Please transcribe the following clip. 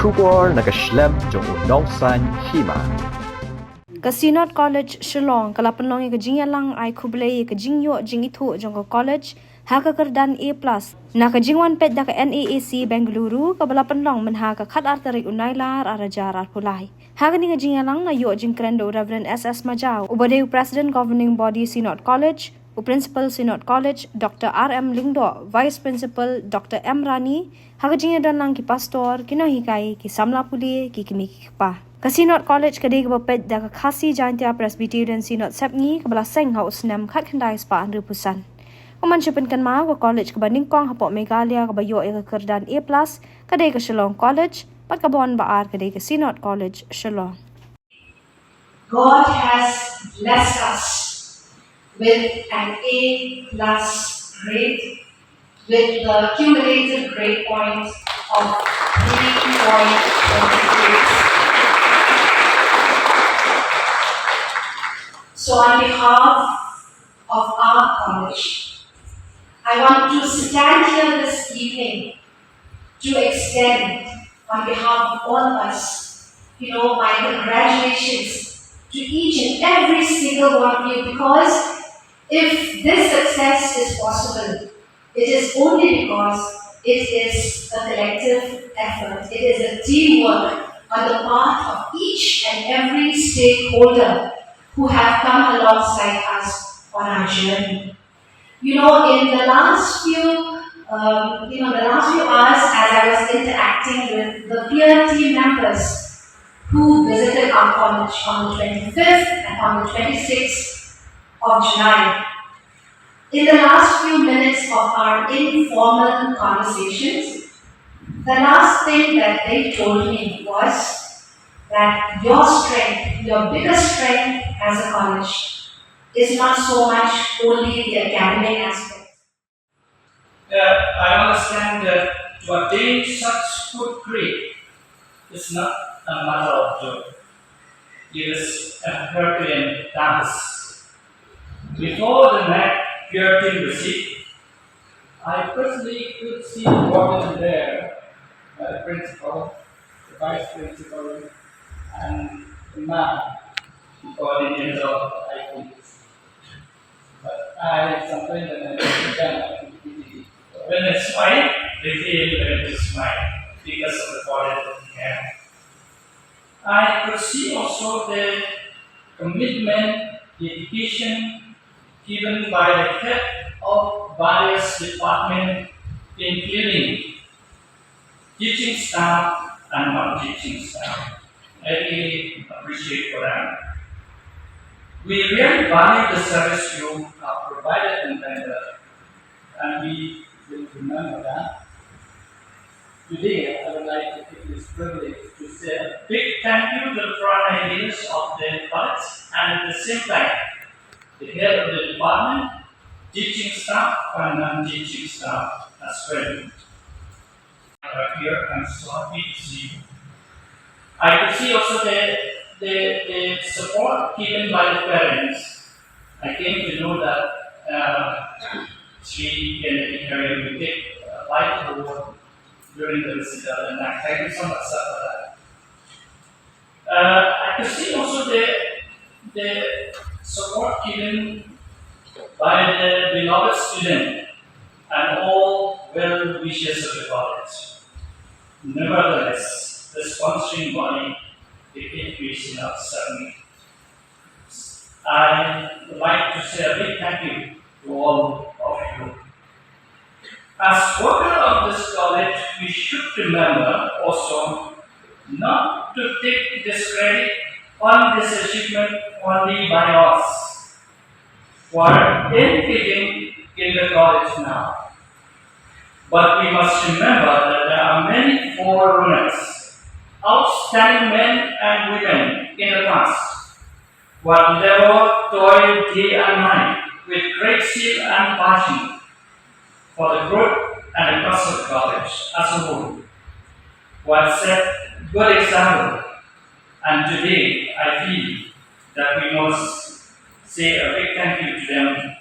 Shubor nakaslem jong udongsan Hima. Synod College Shillong kala Pynlong ke Jingïalang ai Khublei ke Jingithu jong college ha ka Kyrdan A+ na ka Jingwan pet da ka NAAC Bengaluru ka bala Pynlong men ha ka khat artari unailar arajar arpulai ha ka ni Jingïalang na yo jingkrendo Reverend SS Majau ubade President Governing Body Synod College Principal Synod College Dr. RM Lingdo Vice Principal Dr. M Rani ha ka Jingïalang ki pastor kino hikai ki samla puli ki kimi ki pa Synod College kadai kebapet da khasi jantia Presbyterian Synod sepngi kebala seng haus nem khat khandai spa andru pusan. Oman chupen kan ma ko college kebaning kong hapok Megalia kebayo ke Kyrdan A+ kadai ke Shillong College pat kabon baar kadai ke Synod College Shillong. God has blessed us with an A+ grade with the cumulative grade point of 3.28. So on behalf of our college, I want to stand here this evening to extend on behalf of all of us, my congratulations to each and every single one of you, because if this success is possible, it is only because it is a collective effort. It is a teamwork on the part of each and every stakeholder who have come alongside us on our journey. In the last few hours, as I was interacting with the peer team members who visited our college on the 25th and on the 26th of July, in the last few minutes of our informal conversations, the last thing that they told me was that your strength, your biggest strength as a college, is not so much only the academic aspect. I understand that to attain such good grade is not a matter of joy. It is a Herculean task. Before the next peer team receipt, I personally could see brought in there by the principal, the vice principal, and the man coordinator of IPs. But I sometimes when I done when I smile, they feel ready to smile because of the quality of the hair. I could see also the commitment, dedication given by the head of various departments, including teaching staff and non-teaching staff. I really appreciate for that. We really value the service you have provided and rendered, and we will remember that. Today, I would like to take this privilege to say a big thank you to the frontline leaders of the college, and at the same time, the head of the department, teaching staff, and non-teaching staff as well. Here, I'm so happy to see you. I could see also the support given by the parents. I came to know that she and Harry will take a vital role during the recital, and I thank you so much, sir, for that. I could see also the support given by the beloved student and all well wishers of the college. Nevertheless, the sponsoring body, the education of certainly. I would like to say a big thank you to all of you. As worker of this college, we should remember also not to take this credit on this achievement only by us, who are benefiting in the college now. But we must remember that there are many forerunners, outstanding men and women in the past, who have never toiled day and night with great zeal and passion for the growth and the cost of college as a whole, who have set good example. And today, I feel that we must say a big thank you to them